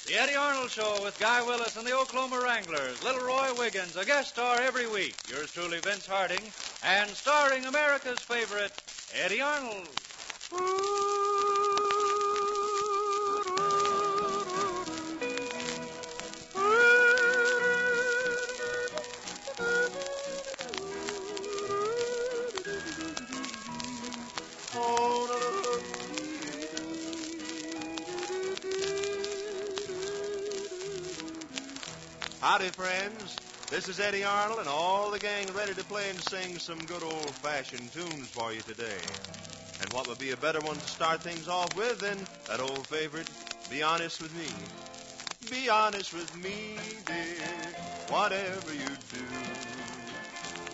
The Eddie Arnold Show with Guy Willis and the Oklahoma Wranglers. Little Roy Wiggins, a guest star every week. Yours truly, Vince Harding. And starring America's favorite, Eddie Arnold. Howdy, friends. This is Eddie Arnold and all the gang ready to play and sing some good old-fashioned tunes for you today. And what would be a better one to start things off with than that old favorite, Be Honest With Me. Be honest with me, dear, whatever you do.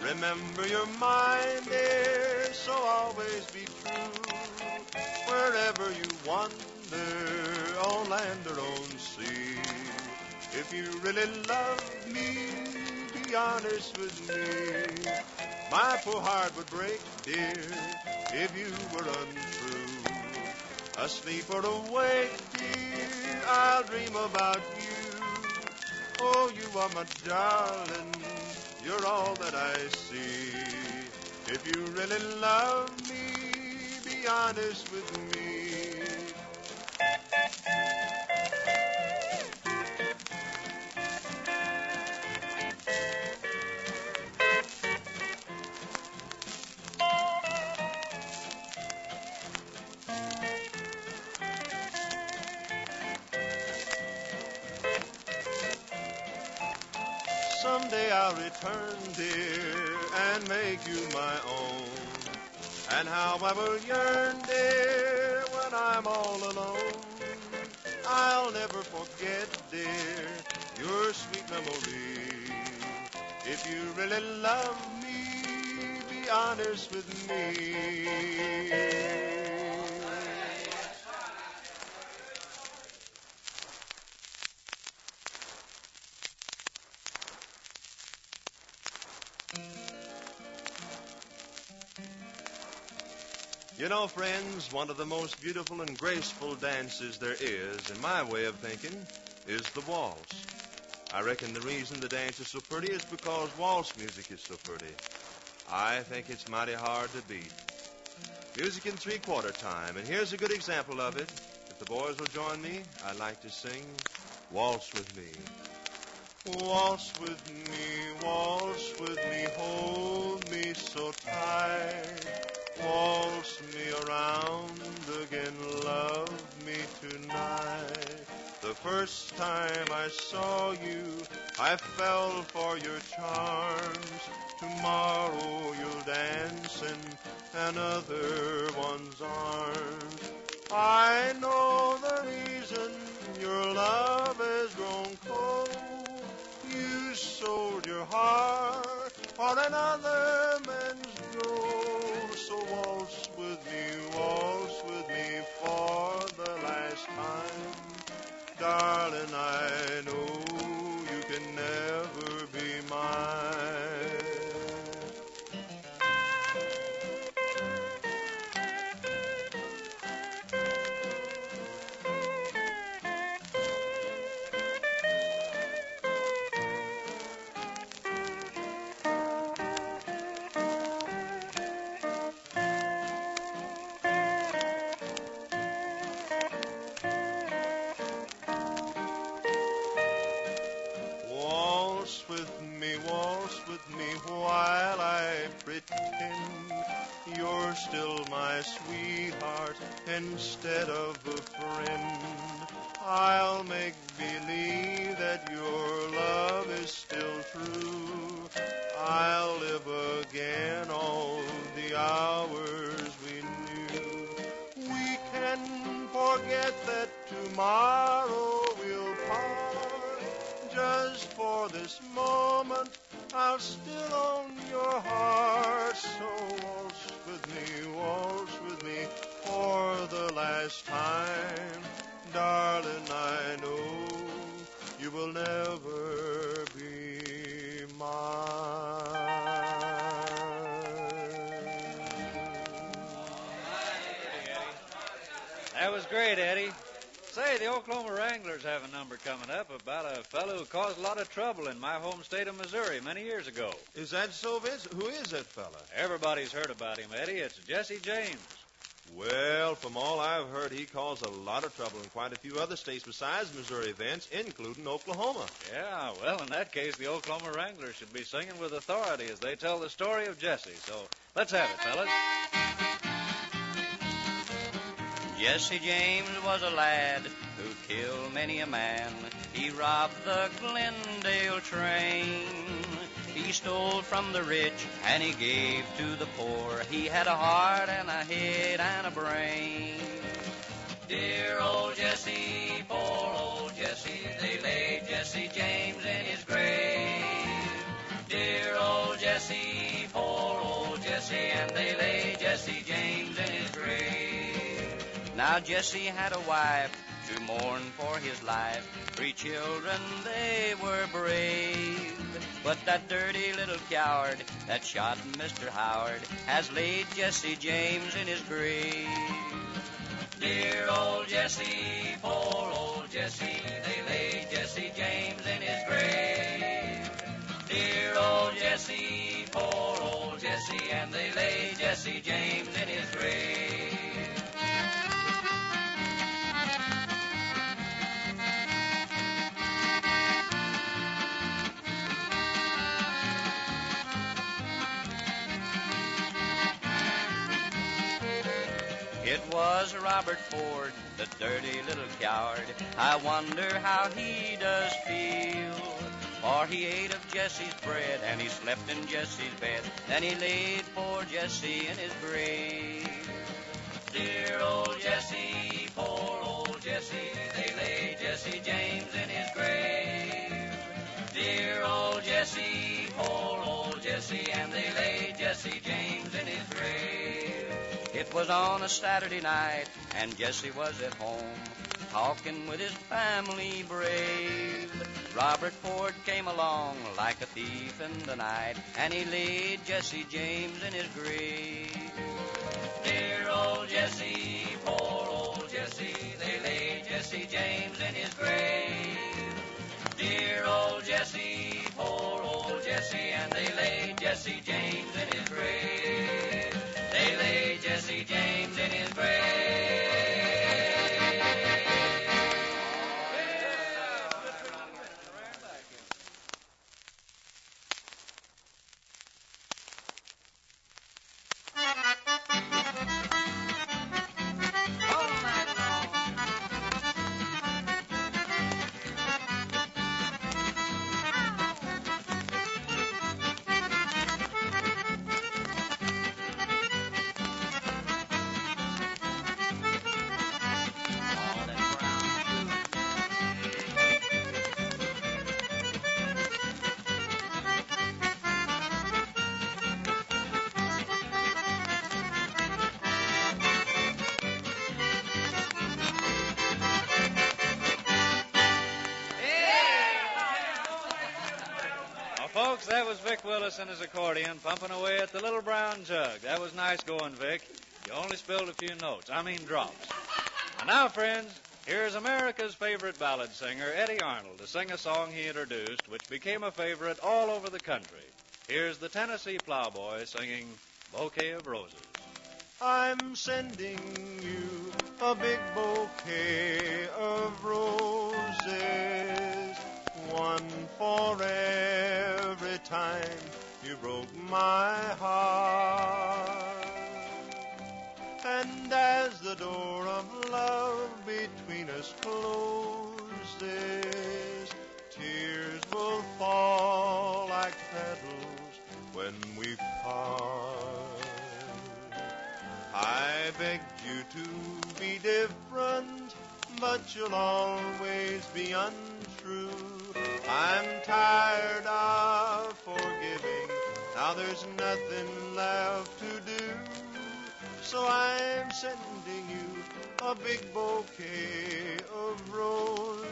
Remember your mind, dear, so always be true. Wherever you wander, on land or on sea. If you really love me, be honest with me. My poor heart would break, dear, if you were untrue. Asleep or awake, dear, I'll dream about you. Oh, you are my darling, you're all that I see. If you really love me, be honest with me. Someday I'll return, dear, and make you my own. And how I will yearn, dear, when I'm all alone. I'll never forget, dear, your sweet memory. If you really love me, be honest with me. You know, friends, one of the most beautiful and graceful dances there is, in my way of thinking, is the waltz. I reckon the reason the dance is so pretty is because waltz music is so pretty. I think it's mighty hard to beat. Music in three-quarter time, and here's a good example of it. If the boys will join me, I'd like to sing Waltz With Me. Waltz with me, hold me so tight. Waltz me around again, love me tonight. The first time I saw you, I fell for your charms. Tomorrow you'll dance in another one's arms. I know the reason your love has grown cold. You sold your heart for another man's gold. So waltz with me for the last time. Darling, I know you can never be mine. Waltz with me while I pretend you're still my sweetheart instead of a friend. I'll make believe that your love is still true. I'll live again all the hours we knew. We can forget that tomorrow we'll part. Just for this moment, I'll still own your heart. So waltz with me for the last time. Darling, I know you will never be mine. That was great, Eddie. Say, the Oklahoma Wranglers have a number coming up about a fellow who caused a lot of trouble in my home state of Missouri many years ago. Is that so, Vince? Who is that fella? Everybody's heard about him, Eddie. It's Jesse James. Well, from all I've heard, he caused a lot of trouble in quite a few other states besides Missouri, Vince, including Oklahoma. Yeah, well, in that case, the Oklahoma Wranglers should be singing with authority as they tell the story of Jesse. So let's have it, fellas. Jesse James was a lad who killed many a man. He robbed the Glendale train. He stole from the rich and he gave to the poor. He had a heart and a head and a brain. Dear old Jesse, poor old Jesse, they laid Jesse James in his grave. Dear old Jesse, poor old Jesse, and they laid Jesse James in his grave. Now Jesse had a wife to mourn for his life. 3 children, they were brave. But that dirty little coward that shot Mr. Howard has laid Jesse James in his grave. Dear old Jesse, poor old Jesse, they laid Jesse James in his grave. Dear old Jesse, poor old Jesse, and they laid Jesse James in his grave. It was Robert Ford, the dirty little coward. I wonder how he does feel. For he ate of Jesse's bread and he slept in Jesse's bed. Then he laid poor Jesse in his grave. Dear old Jesse, poor old Jesse, they laid Jesse James in his grave. Dear old Jesse, poor old Jesse, and they laid Jesse James in his grave. It was on a Saturday night, and Jesse was at home, talking with his family brave. Robert Ford came along like a thief in the night, and he laid Jesse James in his grave. Dear old Jesse, poor old Jesse, they laid Jesse James in his grave. Dear old Jesse, poor old Jesse, and they laid Jesse James in his grave. They laid Jesse James in his grave. Folks, that was Vic Willis and his accordion pumping away at the little brown jug. That was nice going, Vic. You only spilled a few notes. I mean drops. And now, friends, here's America's favorite ballad singer, Eddy Arnold, to sing a song he introduced, which became a favorite all over the country. Here's the Tennessee Plowboy singing Bouquet of Roses. I'm sending you a big bouquet of roses, one for every time you broke my heart. And as the door of love between us closes, tears will fall like petals when we part. I begged you to be different, but you'll always be untrue. I'm tired of forgiving, now there's nothing left to do. So I'm sending you a big bouquet of roses,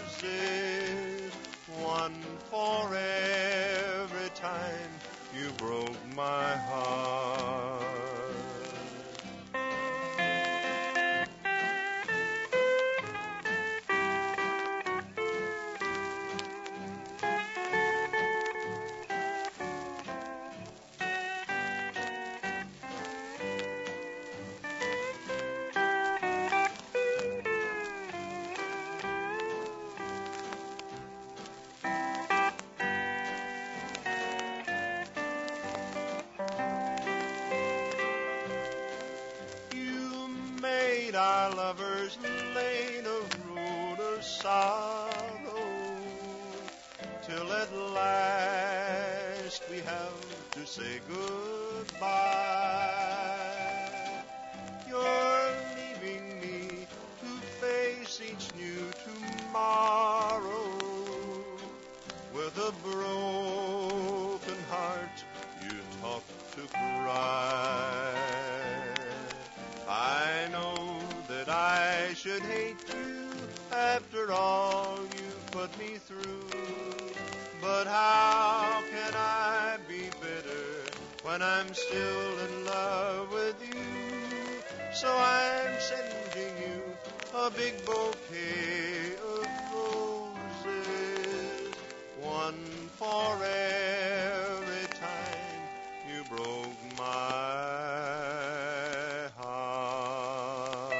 one for every time you broke my heart. our lovers' lane of road of sorrow, till at last we have to say goodbye. You're leaving me to face each new tomorrow with a broken heart you talk to cry. I know that I should hate you after all you put me through, but how can I be bitter when I'm still in love with you? So I'm sending you a big bouquet of roses, one for every time you broke my heart.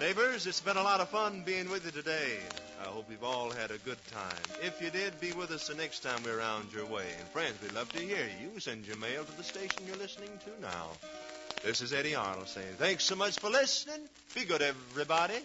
Neighbors, it's been a lot of fun being with you today. I hope you've all had a good time. If you did, be with us the next time we're around your way. And friends, we'd love to hear you. Send your mail to the station you're listening to now. This is Eddie Arnold saying thanks so much for listening. Be good, everybody.